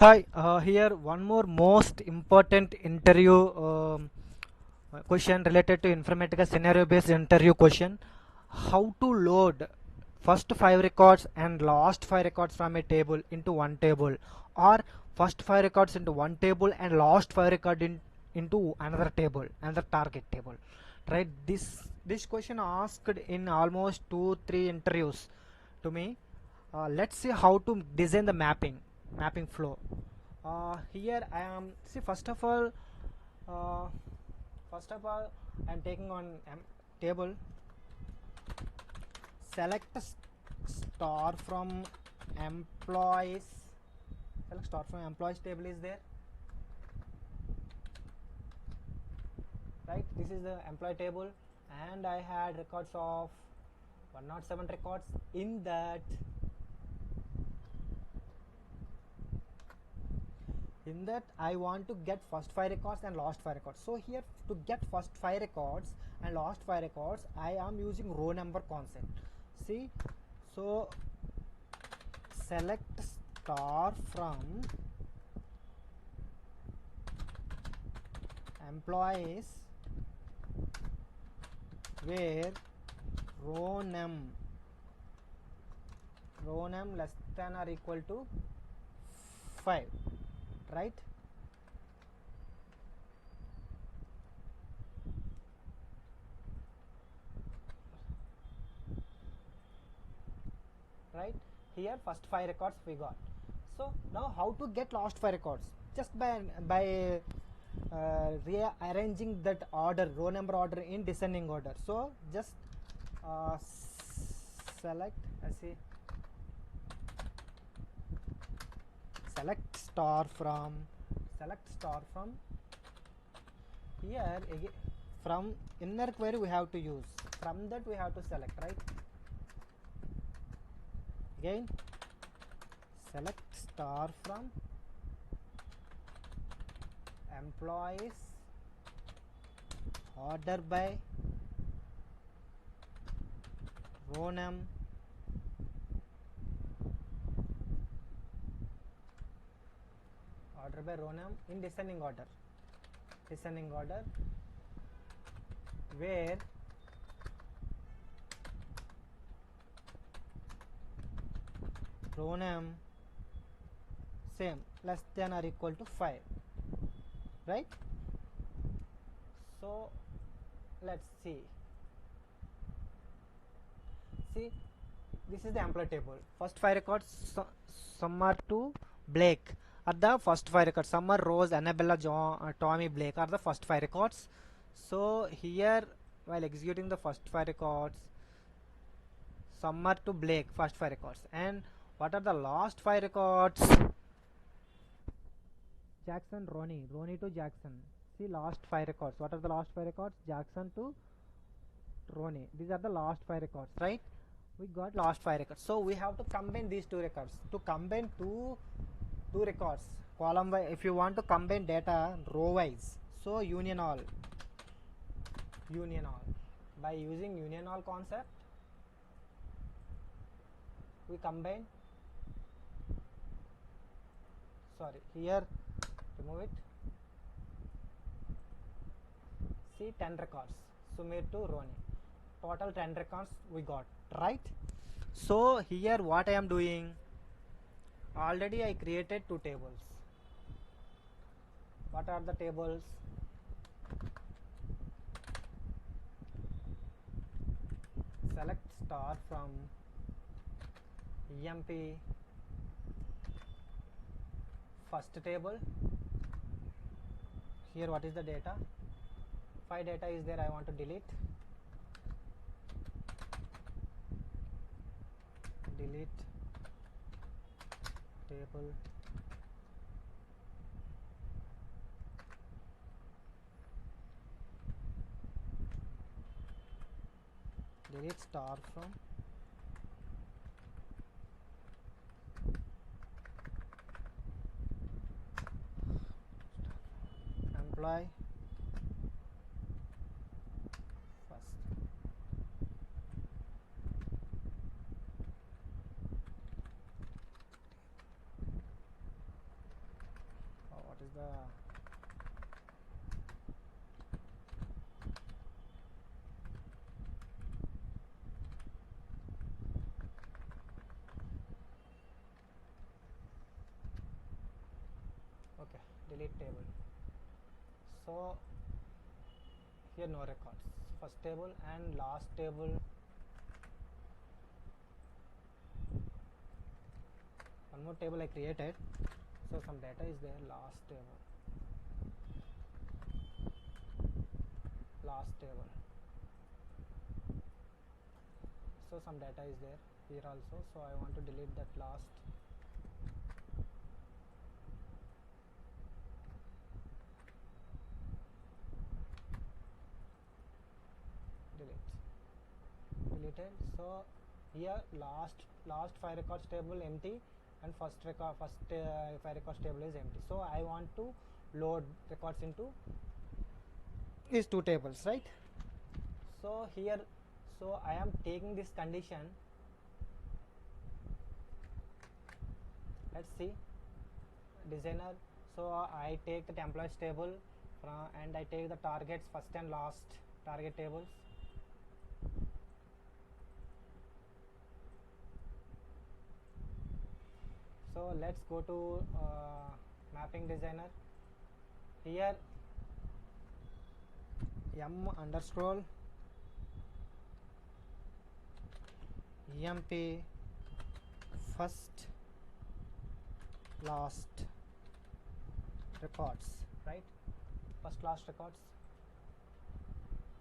Hi, here one more most important interview question related to informatica scenario based interview question. How to load first five records and last five records from a table into one table, or first five records into one table and last five record into another table, another target table. Right? This question asked in almost 2-3 interviews to me. Let's see how to design the mapping flow. Here I am, see, uh, first of all I am taking on table. Select star from employees. Select star from employees table is there, right? This is the employee table, and I had records of 107 records. In that I want to get first five records and last five records. So here, to get first five records and last five records, I am using row number concept. See, so select star from employees where row num less than or equal to 5, right? Right here, first five records we got. So now how to get last five records? Just by rearranging that order, row number order in descending order. So just uh, select see select star from here again. From inner query we have to use, from that we have to select, right? Again, select star from employees order by row num in descending order where row num same, less than or equal to 5, right? So let's see this is the employee table. First five records, some are to Blake are the first five records. Some are Rose, Annabella, John, Tommy, Blake are the first five records. So here, while executing the first five records, some are to Blake, first five records. And what are the last five records? Jackson, Ronnie to Jackson. See, last five records. What are the last five records? Jackson to Ronnie. These are the last five records, right? We got last five records. So we have to combine these two records. To combine two records, column wise, if you want to combine data row wise, so union all. By using union all concept, we combine. Sorry, here remove it. See, 10 records. Sumir to Ronnie. Total 10 records we got, right? So here what I am doing, already I created two tables. What are the tables? Select star from emp first table. Here what is the data? 5 data is there, I want to delete table. Delete star from employee first. what is the okay, delete table. So here no records, first table and last table. One more table I created, so some data is there. Last table, so some data is there here also, so I want to delete that last. Deleted. So here last 5 records table empty and first 5 records table is empty. So I want to load records into these two tables, right? So here, so I am taking this condition. Let's see designer. So I take the employees table and I take the targets first and last target tables. So let's go to mapping designer. Here m_emp first last records, right? First last records.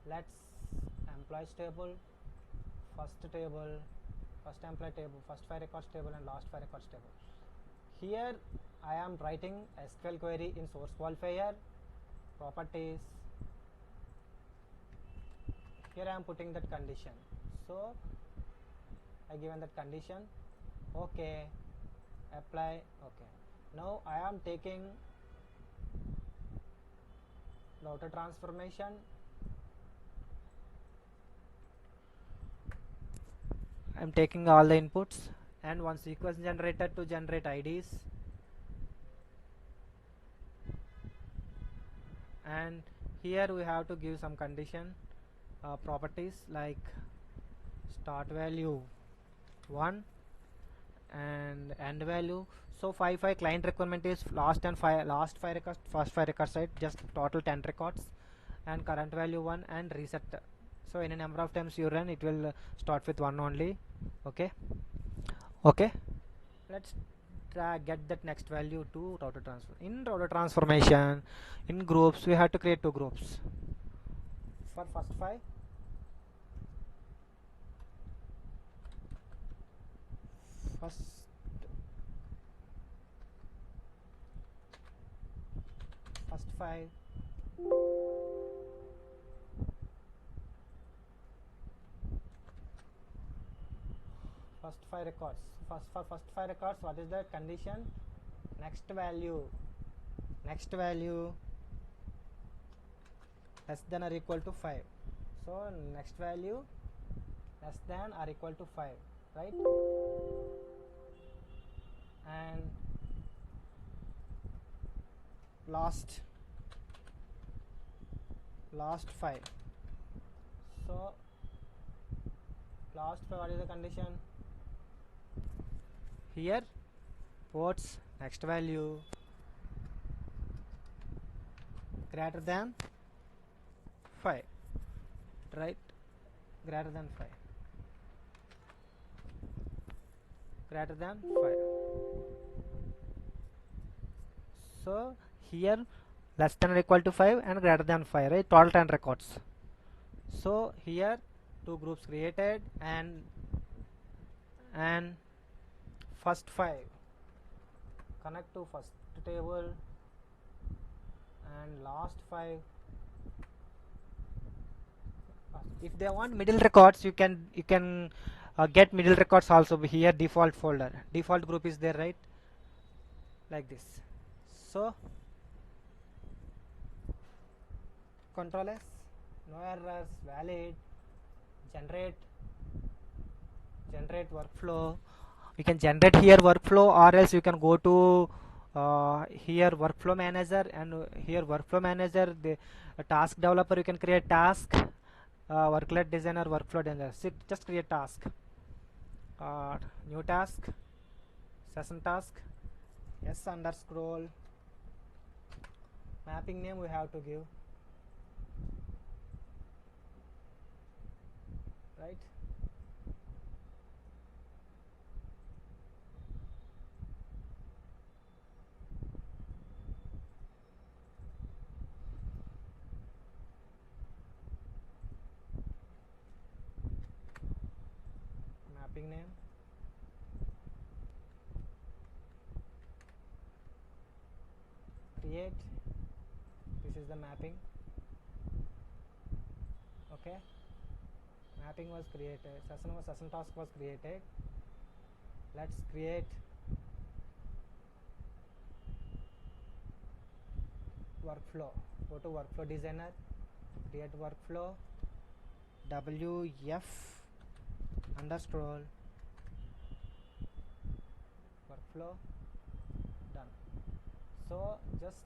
Let's employees table, first table, first employee table, first 5 records table and last 5 records table. Here I am writing SQL query in source qualifier, properties. Here I am putting that condition. So I given that condition, okay, apply, okay. Now I am taking router transformation. I am taking all the inputs and one sequence generator to generate IDs, and here we have to give some condition properties like start value 1 and end value. So 5 client requirement is last 5 records, first 5 records, right? Just total 10 records, and current value 1 and reset. So any number of times you run, it will start with 1 only. Okay, let's get that next value to router transfer. In router transformation, in groups we have to create 2 groups for first 5. First 5 records. First 5 records, what is the condition? Next value less than or equal to 5. So next value less than or equal to 5, right? And last 5. So last 5, what is the condition? Here ports next value greater than 5, right? Greater than 5. So here less than or equal to 5 and greater than 5, right? Total 10 records. So here 2 groups created, and first 5 connect to first table and last 5. If they want middle records, you can get middle records also. Here default folder, default group is there, right? Like this. So Control S, no errors, valid, generate workflow. You can generate here workflow, or else you can go to here workflow manager, and here workflow manager, the task developer, you can create task, workload designer, workflow designer. Just create task, uh, new task, session task, s underscroll, mapping name we have to give, right? Mapping name, create, this is the mapping. Okay, mapping was created, session task was created. Let's create workflow. Go to workflow designer, create workflow, wf underscroll workflow, done. So just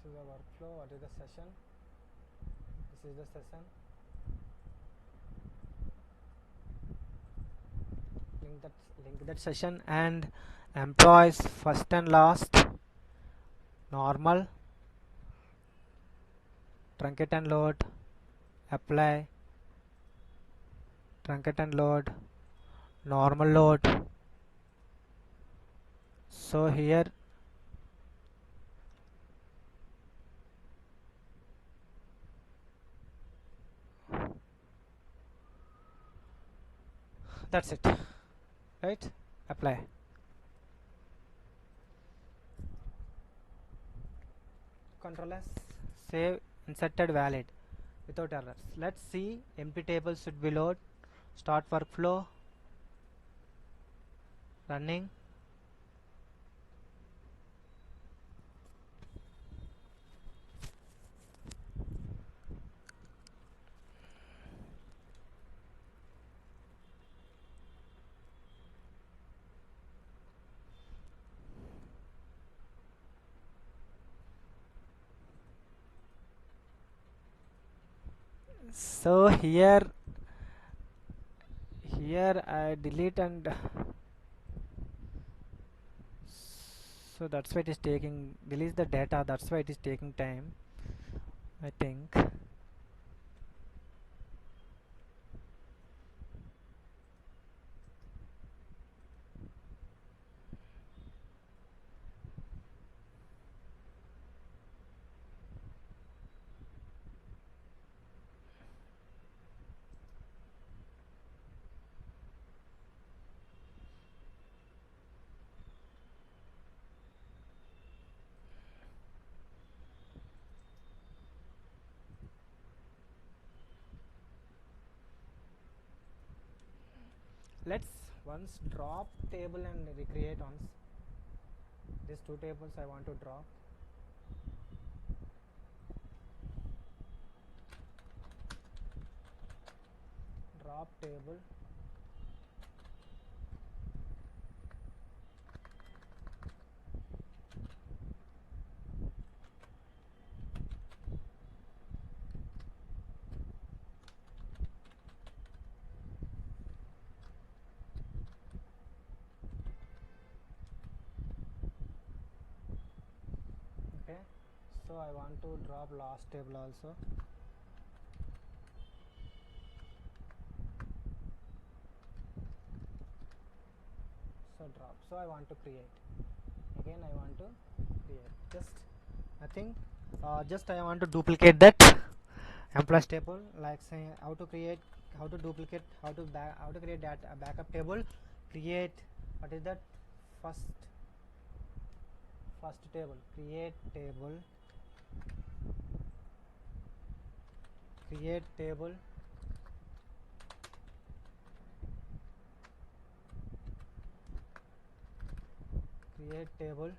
this is the workflow. What is the session? This is the session. Link that session, and employees first and last, normal, truncate and load, apply, truncate and load, normal load. So here that's it, right? Apply. Control S, save, inserted valid without errors. Let's see, empty table should be load. Start workflow, running. So here I delete, and so that's why it is taking, delete the data, that's why it is taking time, I think. Let's once drop table and recreate once. These two tables I want to drop. Drop table, okay. So I want to drop last table also. So drop. So I want to create. Again I want to create. Just nothing. Just I want to duplicate that employees table. Like saying how to create, how to duplicate, how to create that backup table. Create, what is that? First table. Create table. Create table. Create table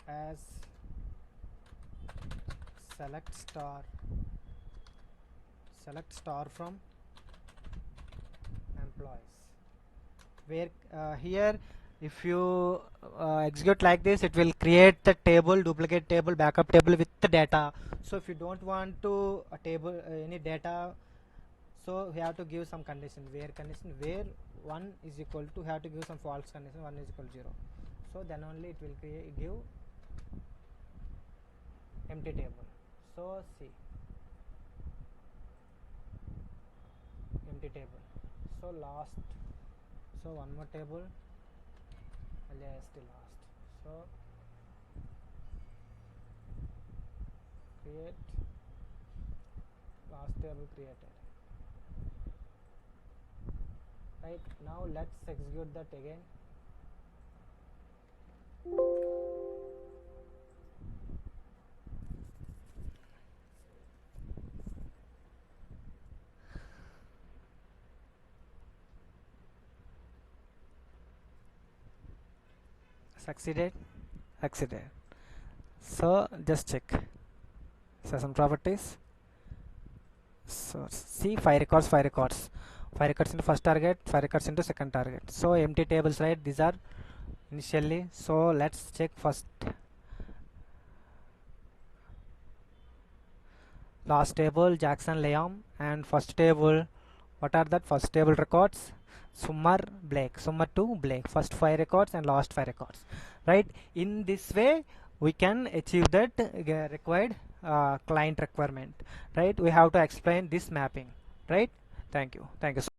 as select star from employees, where here if you execute like this, it will create the table, duplicate table, backup table with the data. So if you don't want to a table any data, so we have to give some condition, where 1 is equal to, have to give some false condition, 1 is equal to 0. So then only it will give empty table. So see, empty table. So last, so one more table, last. So create last table created. Right, now let's execute that again. Succeeded. So just check session properties. So see, 5 records into first target, 5 records into second target. So empty tables, right? These are initially. So let's check first. Last table Jackson Liam, and first table, what are that first table records? Summer 2 Blake, first 5 records and last 5 records, right? In this way we can achieve that required client requirement, right? We have to explain this mapping, right? Thank you so